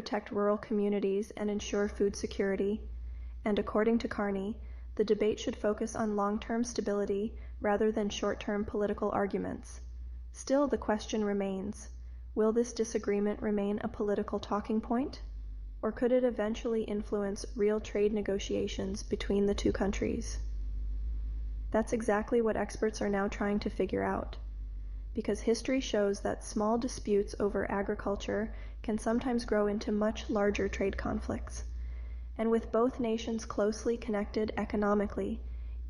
protect rural communities and ensure food security, and according to Carney, the debate should focus on long-term stability rather than short-term political arguments. Still, the question remains, will this disagreement remain a political talking point? Or could it eventually influence real trade negotiations between the two countries? That's exactly what experts are now trying to figure out, because history shows that small disputes over agriculture can sometimes grow into much larger trade conflicts. And with both nations closely connected economically,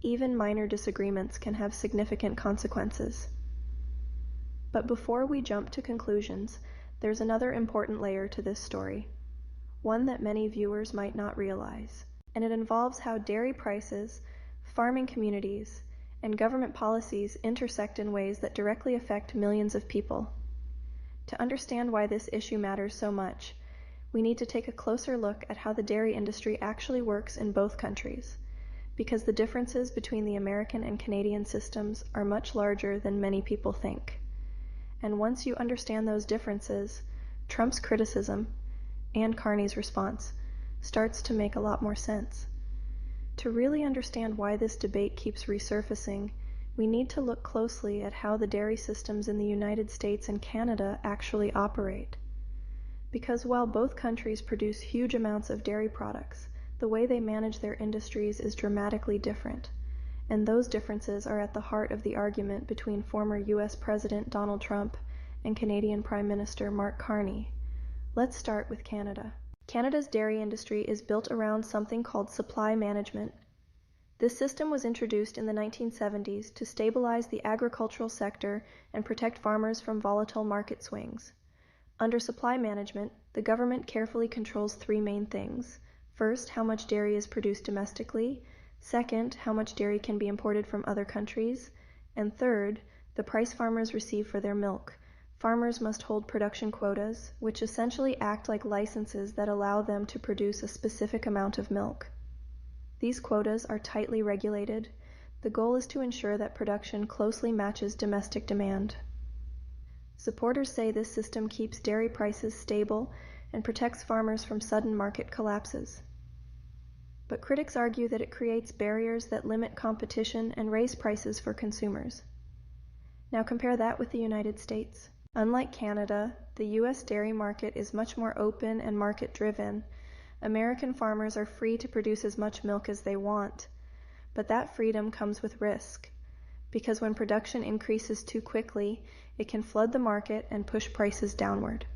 even minor disagreements can have significant consequences. But before we jump to conclusions, there's another important layer to this story, one that many viewers might not realize, and it involves how dairy prices, farming communities, and government policies intersect in ways that directly affect millions of people. To understand why this issue matters so much, we need to take a closer look at how the dairy industry actually works in both countries, because the differences between the American and Canadian systems are much larger than many people think. And once you understand those differences, Trump's criticism and Carney's response starts to make a lot more sense. To really understand why this debate keeps resurfacing, we need to look closely at how the dairy systems in the United States and Canada actually operate. Because while both countries produce huge amounts of dairy products, the way they manage their industries is dramatically different. And those differences are at the heart of the argument between former U.S. President Donald Trump and Canadian Prime Minister Mark Carney. Let's start with Canada. Canada's dairy industry is built around something called supply management. This system was introduced in the 1970s to stabilize the agricultural sector and protect farmers from volatile market swings. Under supply management, the government carefully controls three main things. First, how much dairy is produced domestically. Second, how much dairy can be imported from other countries. And third, the price farmers receive for their milk. Farmers must hold production quotas, which essentially act like licenses that allow them to produce a specific amount of milk. These quotas are tightly regulated. The goal is to ensure that production closely matches domestic demand. Supporters say this system keeps dairy prices stable and protects farmers from sudden market collapses. But critics argue that it creates barriers that limit competition and raise prices for consumers. Now compare that with the United States. Unlike Canada, the U.S. dairy market is much more open and market-driven. American farmers are free to produce as much milk as they want, but that freedom comes with risk, because when production increases too quickly, it can flood the market and push prices downward.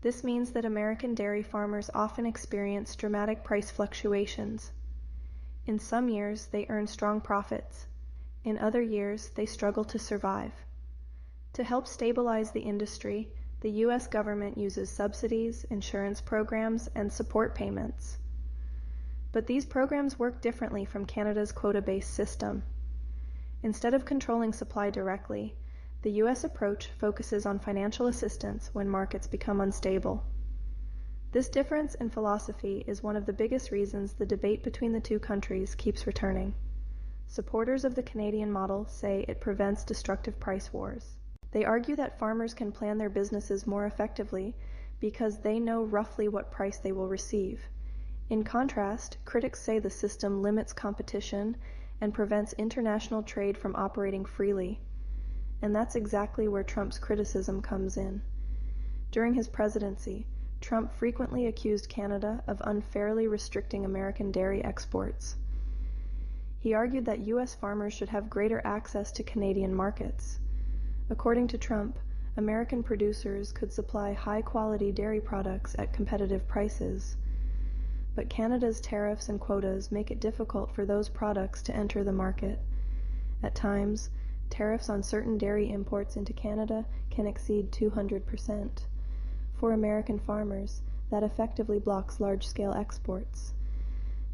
This means that American dairy farmers often experience dramatic price fluctuations. In some years, they earn strong profits. In other years, they struggle to survive. To help stabilize the industry, the U.S. government uses subsidies, insurance programs, and support payments. But these programs work differently from Canada's quota-based system. Instead of controlling supply directly, the U.S. approach focuses on financial assistance when markets become unstable. This difference in philosophy is one of the biggest reasons the debate between the two countries keeps returning. Supporters of the Canadian model say it prevents destructive price wars. They argue that farmers can plan their businesses more effectively because they know roughly what price they will receive. In contrast, critics say the system limits competition and prevents international trade from operating freely. And that's exactly where Trump's criticism comes in. During his presidency, Trump frequently accused Canada of unfairly restricting American dairy exports. He argued that U.S. farmers should have greater access to Canadian markets. According to Trump, American producers could supply high-quality dairy products at competitive prices. But Canada's tariffs and quotas make it difficult for those products to enter the market. At times, tariffs on certain dairy imports into Canada can exceed 200%. For American farmers, that effectively blocks large-scale exports.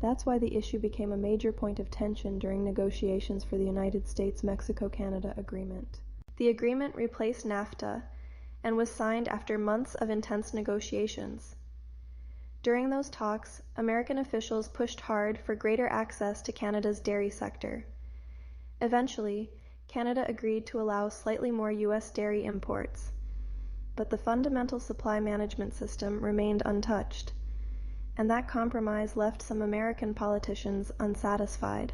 That's why the issue became a major point of tension during negotiations for the United States-Mexico-Canada agreement. The agreement replaced NAFTA and was signed after months of intense negotiations. During those talks, American officials pushed hard for greater access to Canada's dairy sector. Eventually, Canada agreed to allow slightly more U.S. dairy imports. but the fundamental supply management system remained untouched, and that compromise left some American politicians unsatisfied.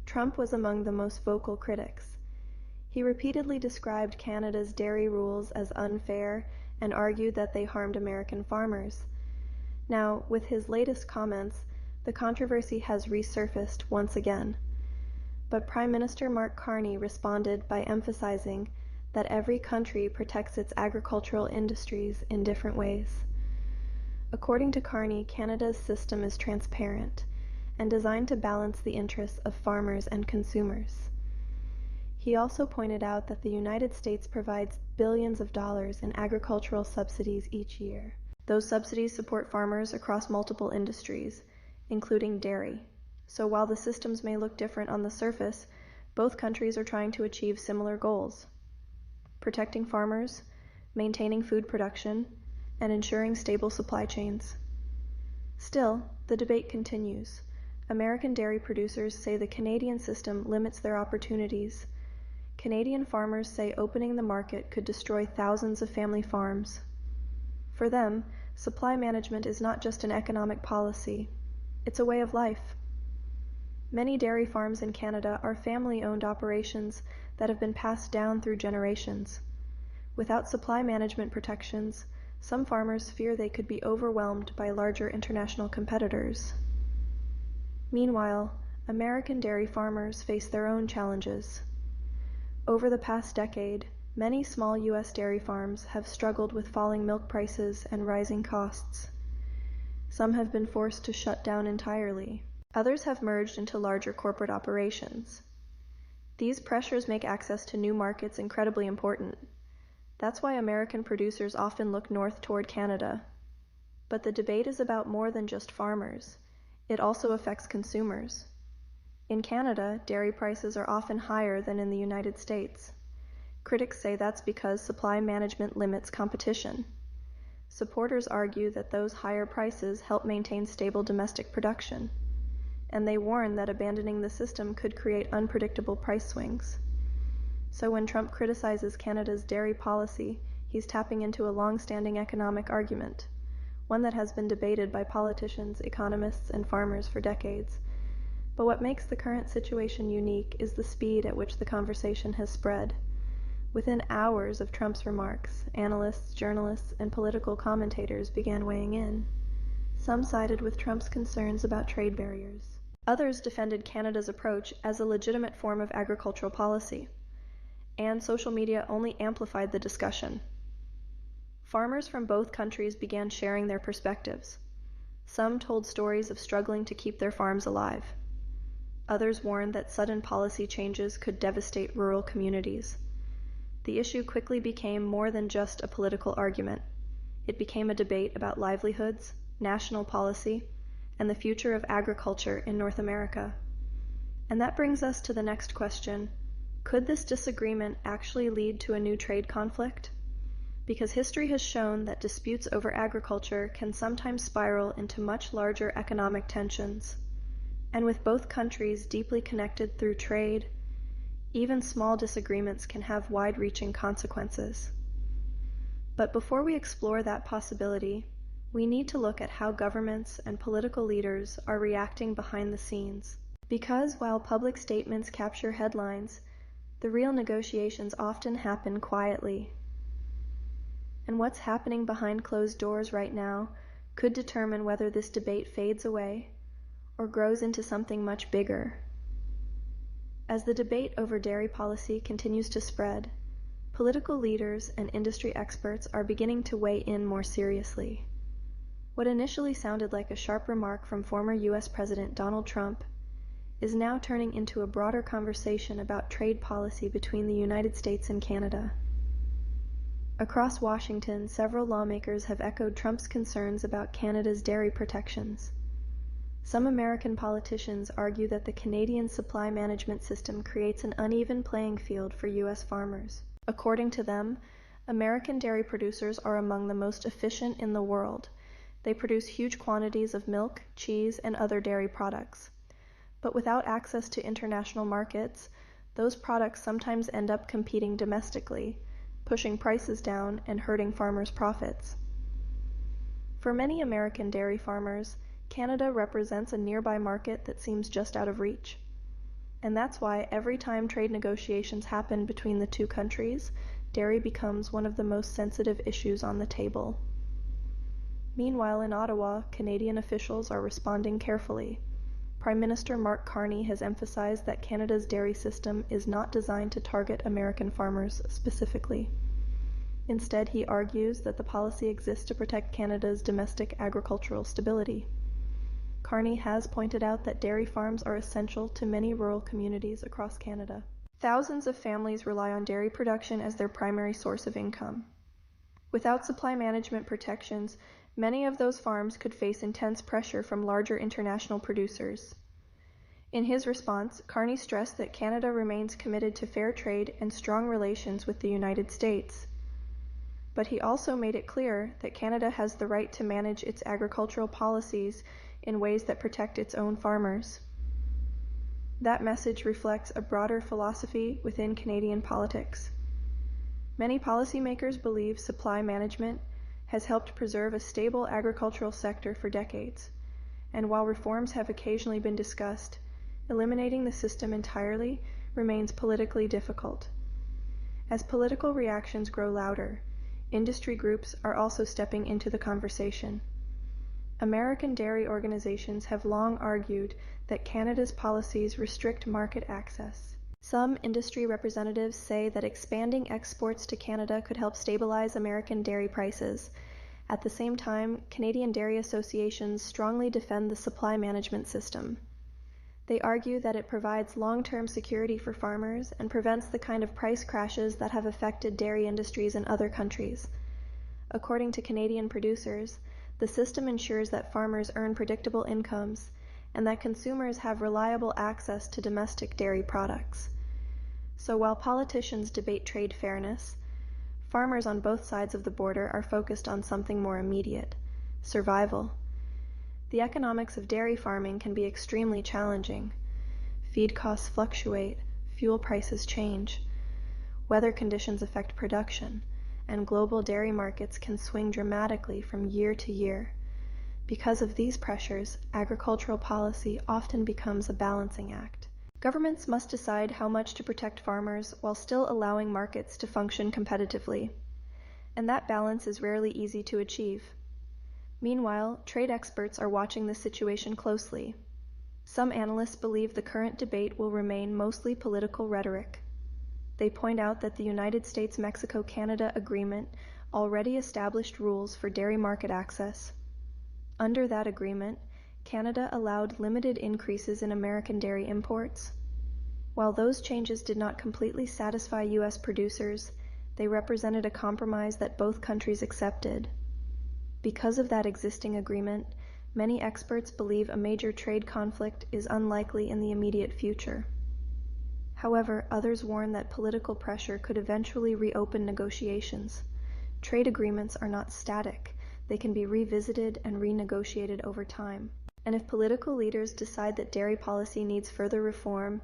Trump was among the most vocal critics. He repeatedly described Canada's dairy rules as unfair and argued that they harmed American farmers. Now, with his latest comments, the controversy has resurfaced once again. But Prime Minister Mark Carney responded by emphasizing that every country protects its agricultural industries in different ways. According to Carney, Canada's system is transparent and designed to balance the interests of farmers and consumers. He also pointed out that the United States provides billions of dollars in agricultural subsidies each year. Those subsidies support farmers across multiple industries, including dairy. So while the systems may look different on the surface, both countries are trying to achieve similar goals: protecting farmers, maintaining food production, and ensuring stable supply chains. Still, the debate continues. American dairy producers say the Canadian system limits their opportunities. Canadian farmers say opening the market could destroy thousands of family farms. For them, supply management is not just an economic policy, it's a way of life. Many dairy farms in Canada are family-owned operations that have been passed down through generations. Without supply management protections, some farmers fear they could be overwhelmed by larger international competitors. Meanwhile, American dairy farmers face their own challenges. Over the past decade, many small U.S. dairy farms have struggled with falling milk prices and rising costs. Some have been forced to shut down entirely. Others have merged into larger corporate operations. These pressures make access to new markets incredibly important. That's why American producers often look north toward Canada. But the debate is about more than just farmers. It also affects consumers. In Canada, dairy prices are often higher than in the United States. Critics say that's because supply management limits competition. Supporters argue that those higher prices help maintain stable domestic production, and they warn that abandoning the system could create unpredictable price swings. So when Trump criticizes Canada's dairy policy, he's tapping into a long-standing economic argument, one that has been debated by politicians, economists, and farmers for decades. But what makes the current situation unique is the speed at which the conversation has spread. Within hours of Trump's remarks, analysts, journalists, and political commentators began weighing in. Some sided with Trump's concerns about trade barriers. Others defended Canada's approach as a legitimate form of agricultural policy. And social media only amplified the discussion. Farmers from both countries began sharing their perspectives. Some told stories of struggling to keep their farms alive. Others warned that sudden policy changes could devastate rural communities. The issue quickly became more than just a political argument. It became a debate about livelihoods, national policy, and the future of agriculture in North America. And that brings us to the next question. Could this disagreement actually lead to a new trade conflict? Because history has shown that disputes over agriculture can sometimes spiral into much larger economic tensions. And with both countries deeply connected through trade, even small disagreements can have wide-reaching consequences. But before we explore that possibility, we need to look at how governments and political leaders are reacting behind the scenes. Because while public statements capture headlines, the real negotiations often happen quietly. And what's happening behind closed doors right now could determine whether this debate fades away or grows into something much bigger. As the debate over dairy policy continues to spread, political leaders and industry experts are beginning to weigh in more seriously. What initially sounded like a sharp remark from former U.S. President Donald Trump is now turning into a broader conversation about trade policy between the United States and Canada. Across Washington, several lawmakers have echoed Trump's concerns about Canada's dairy protections. Some American politicians argue that the Canadian supply management system creates an uneven playing field for U.S. farmers. According to them, American dairy producers are among the most efficient in the world. They produce huge quantities of milk, cheese, and other dairy products. But without access to international markets, those products sometimes end up competing domestically, pushing prices down and hurting farmers' profits. For many American dairy farmers, Canada represents a nearby market that seems just out of reach. And that's why every time trade negotiations happen between the two countries, dairy becomes one of the most sensitive issues on the table. Meanwhile, in Ottawa, Canadian officials are responding carefully. Prime Minister Mark Carney has emphasized that Canada's dairy system is not designed to target American farmers specifically. Instead, he argues that the policy exists to protect Canada's domestic agricultural stability. Carney has pointed out that dairy farms are essential to many rural communities across Canada. Thousands of families rely on dairy production as their primary source of income. Without supply management protections, many of those farms could face intense pressure from larger international producers. In his response, Carney stressed that Canada remains committed to fair trade and strong relations with the United States. But he also made it clear that Canada has the right to manage its agricultural policies in ways that protect its own farmers. That message reflects a broader philosophy within Canadian politics. Many policymakers believe supply management has helped preserve a stable agricultural sector for decades, and while reforms have occasionally been discussed, eliminating the system entirely remains politically difficult. As political reactions grow louder, industry groups are also stepping into the conversation. American dairy organizations have long argued that Canada's policies restrict market access. Some industry representatives say that expanding exports to Canada could help stabilize American dairy prices. At the same time, Canadian dairy associations strongly defend the supply management system. They argue that it provides long-term security for farmers and prevents the kind of price crashes that have affected dairy industries in other countries. According to Canadian producers, the system ensures that farmers earn predictable incomes and that consumers have reliable access to domestic dairy products. So while politicians debate trade fairness, farmers on both sides of the border are focused on something more immediate: survival. The economics of dairy farming can be extremely challenging. Feed costs fluctuate, fuel prices change, weather conditions affect production, and global dairy markets can swing dramatically from year to year. Because of these pressures, agricultural policy often becomes a balancing act. Governments must decide how much to protect farmers while still allowing markets to function competitively. And that balance is rarely easy to achieve. Meanwhile, trade experts are watching the situation closely. Some analysts believe the current debate will remain mostly political rhetoric. They point out that the United States-Mexico-Canada Agreement already established rules for dairy market access. Under that agreement, Canada allowed limited increases in American dairy imports. While those changes did not completely satisfy U.S. producers, they represented a compromise that both countries accepted. Because of that existing agreement, many experts believe a major trade conflict is unlikely in the immediate future. However, others warn that political pressure could eventually reopen negotiations. Trade agreements are not static. They can be revisited and renegotiated over time. And if political leaders decide that dairy policy needs further reform,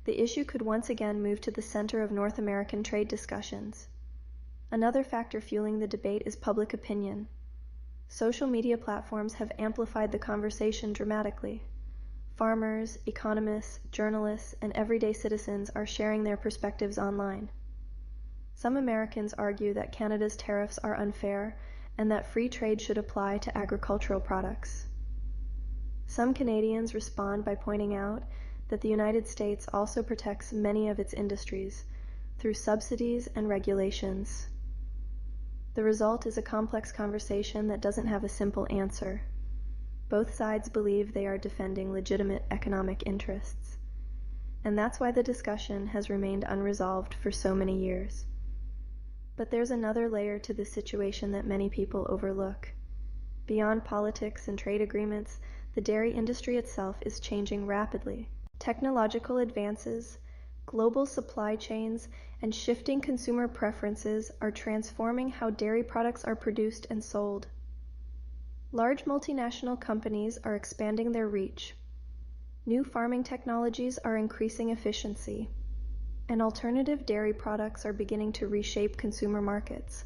the issue could once again move to the center of North American trade discussions. Another factor fueling the debate is public opinion. Social media platforms have amplified the conversation dramatically. Farmers, economists, journalists, and everyday citizens are sharing their perspectives online. Some Americans argue that Canada's tariffs are unfair and that free trade should apply to agricultural products. Some Canadians respond by pointing out that the United States also protects many of its industries through subsidies and regulations. The result is a complex conversation that doesn't have a simple answer. Both sides believe they are defending legitimate economic interests. And that's why the discussion has remained unresolved for so many years. But there's another layer to this situation that many people overlook. Beyond politics and trade agreements, the dairy industry itself is changing rapidly. Technological advances, global supply chains, and shifting consumer preferences are transforming how dairy products are produced and sold. Large multinational companies are expanding their reach. New farming technologies are increasing efficiency. And alternative dairy products are beginning to reshape consumer markets.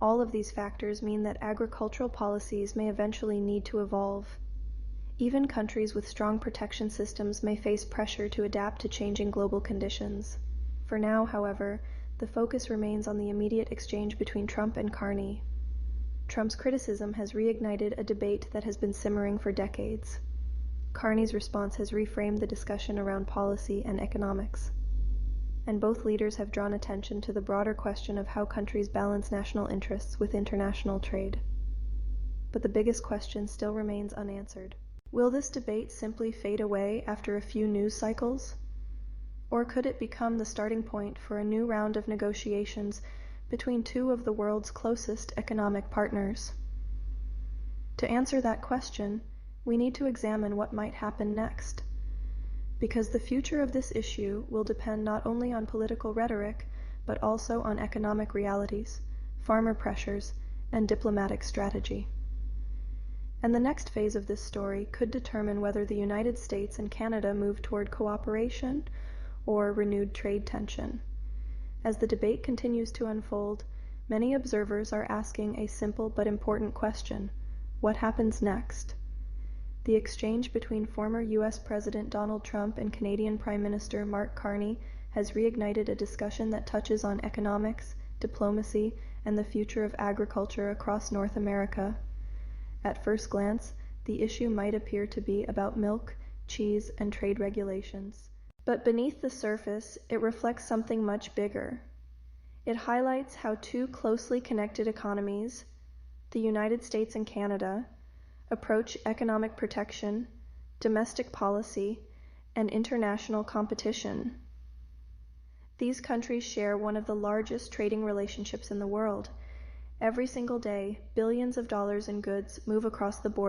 All of these factors mean that agricultural policies may eventually need to evolve. Even countries with strong protection systems may face pressure to adapt to changing global conditions. For now, however, the focus remains on the immediate exchange between Trump and Carney. Trump's criticism has reignited a debate that has been simmering for decades. Carney's response has reframed the discussion around policy and economics. And both leaders have drawn attention to the broader question of how countries balance national interests with international trade. But the biggest question still remains unanswered. Will this debate simply fade away after a few news cycles? Or could it become the starting point for a new round of negotiations between two of the world's closest economic partners? To answer that question, we need to examine what might happen next. Because the future of this issue will depend not only on political rhetoric, but also on economic realities, farmer pressures, and diplomatic strategy. And the next phase of this story could determine whether the United States and Canada move toward cooperation or renewed trade tension. As the debate continues to unfold, many observers are asking a simple but important question: what happens next? The exchange between former U.S. President Donald Trump and Canadian Prime Minister Mark Carney has reignited a discussion that touches on economics, diplomacy, and the future of agriculture across North America. At first glance, the issue might appear to be about milk, cheese, and trade regulations. But beneath the surface, it reflects something much bigger. It highlights how two closely connected economies, the United States and Canada, approach economic protection, domestic policy, and international competition. These countries share one of the largest trading relationships in the world. Every single day, billions of dollars in goods move across the border.